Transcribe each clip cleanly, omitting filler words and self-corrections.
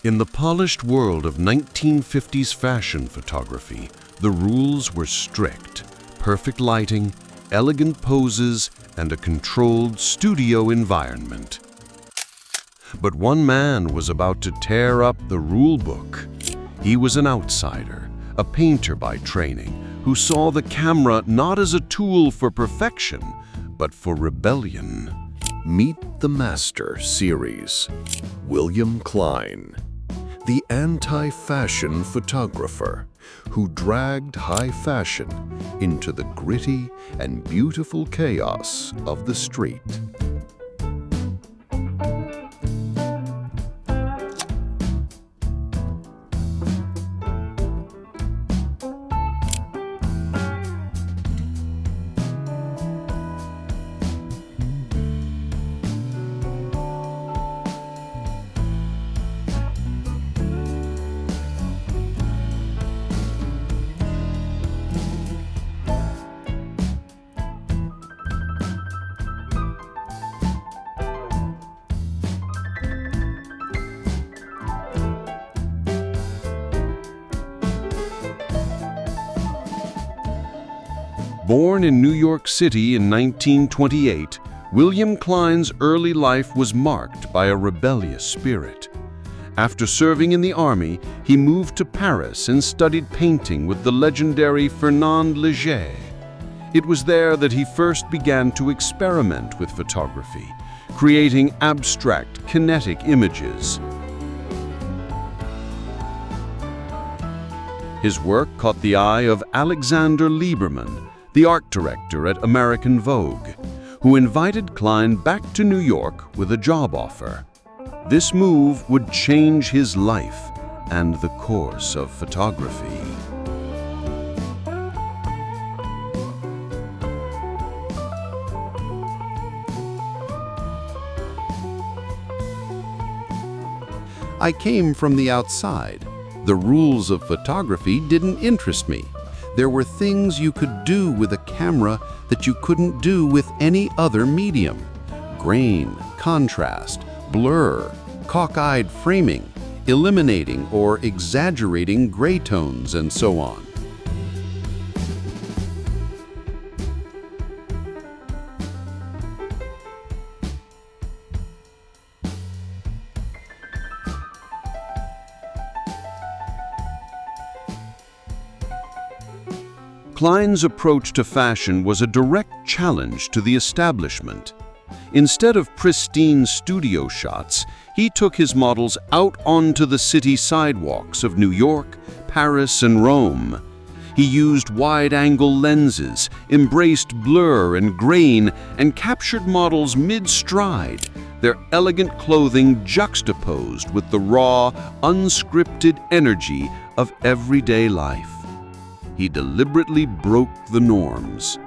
In the polished world of 1950s fashion photography, the rules were strict: perfect lighting, elegant poses, and a controlled studio environment. But one man was about to tear up the rule book. He was an outsider, a painter by training, who saw the camera not as a tool for perfection, but for rebellion. Meet the Master series. William Klein, the anti-fashion photographer who dragged high fashion into the gritty and beautiful chaos of the street. Born in New York City in 1928, William Klein's early life was marked by a rebellious spirit. After serving in the army, he moved to Paris and studied painting with the legendary Fernand Léger. It was there that he first began to experiment with photography, creating abstract, kinetic images. His work caught the eye of Alexander Lieberman, the art director at American Vogue, who invited Klein back to New York with a job offer. This move would change his life and the course of photography. I came from the outside. The rules of photography didn't interest me. There were things you could do with a camera that you couldn't do with any other medium. Grain, contrast, blur, cockeyed framing, eliminating or exaggerating gray tones, and so on. Klein's approach to fashion was a direct challenge to the establishment. Instead of pristine studio shots, he took his models out onto the city sidewalks of New York, Paris, and Rome. He used wide-angle lenses, embraced blur and grain, and captured models mid-stride, their elegant clothing juxtaposed with the raw, unscripted energy of everyday life. He deliberately broke the norms.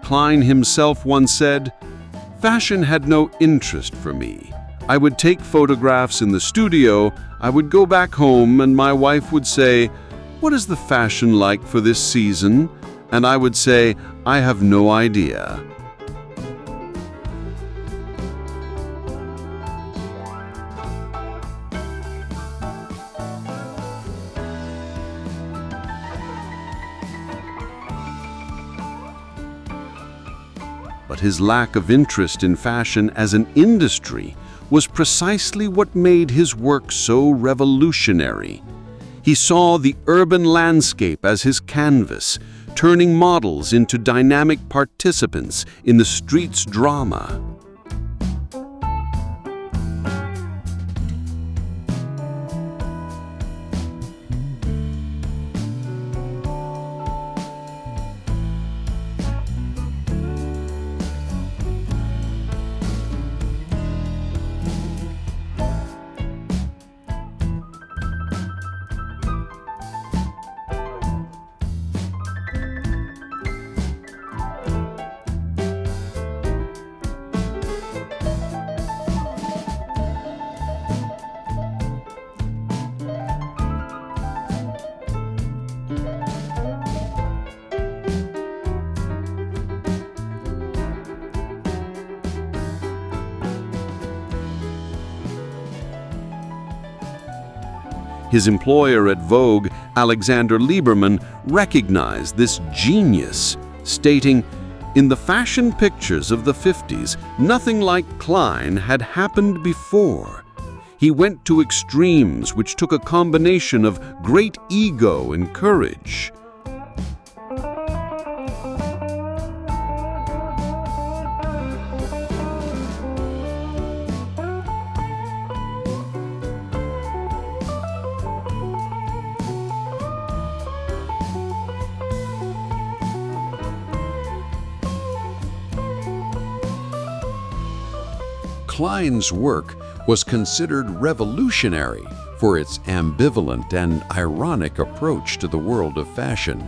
Klein himself once said, "Fashion had no interest for me. I would take photographs in the studio, I would go back home, and my wife would say, 'What is the fashion like for this season?' And I would say, 'I have no idea.'" But his lack of interest in fashion as an industry was precisely what made his work so revolutionary. He saw the urban landscape as his canvas, turning models into dynamic participants in the street's drama. His employer at Vogue, Alexander Lieberman, recognized this genius, stating, "In the fashion pictures of the 50s, nothing like Klein had happened before. He went to extremes which took a combination of great ego and courage." Klein's work was considered revolutionary for its ambivalent and ironic approach to the world of fashion,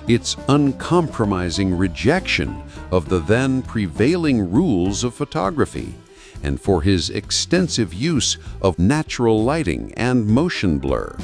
its uncompromising rejection of the then prevailing rules of photography, and for his extensive use of natural lighting and motion blur.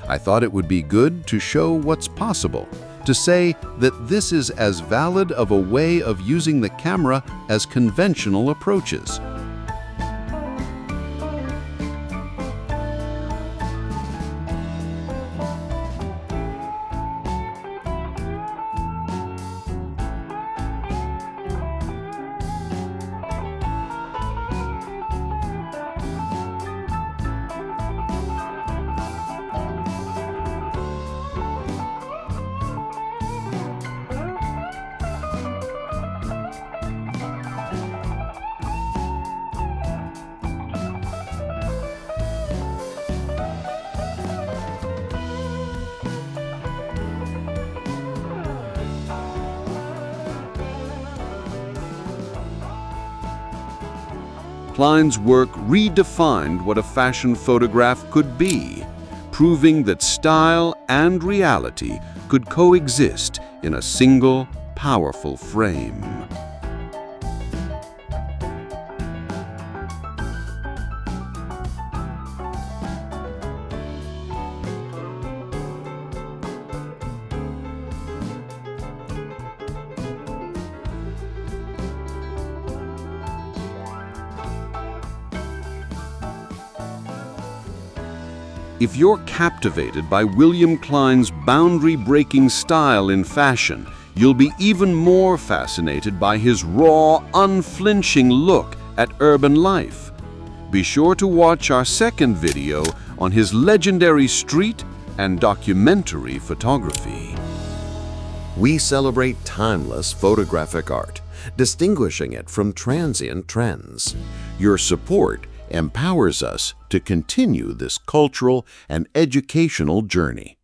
I thought it would be good to show what's possible, to say that this is as valid of a way of using the camera as conventional approaches. Klein's work redefined what a fashion photograph could be, proving that style and reality could coexist in a single, powerful frame. If you're captivated by William Klein's boundary-breaking style in fashion, you'll be even more fascinated by his raw, unflinching look at urban life. Be sure to watch our second video on his legendary street and documentary photography. We celebrate timeless photographic art, distinguishing it from transient trends. Your support empowers us to continue this cultural and educational journey.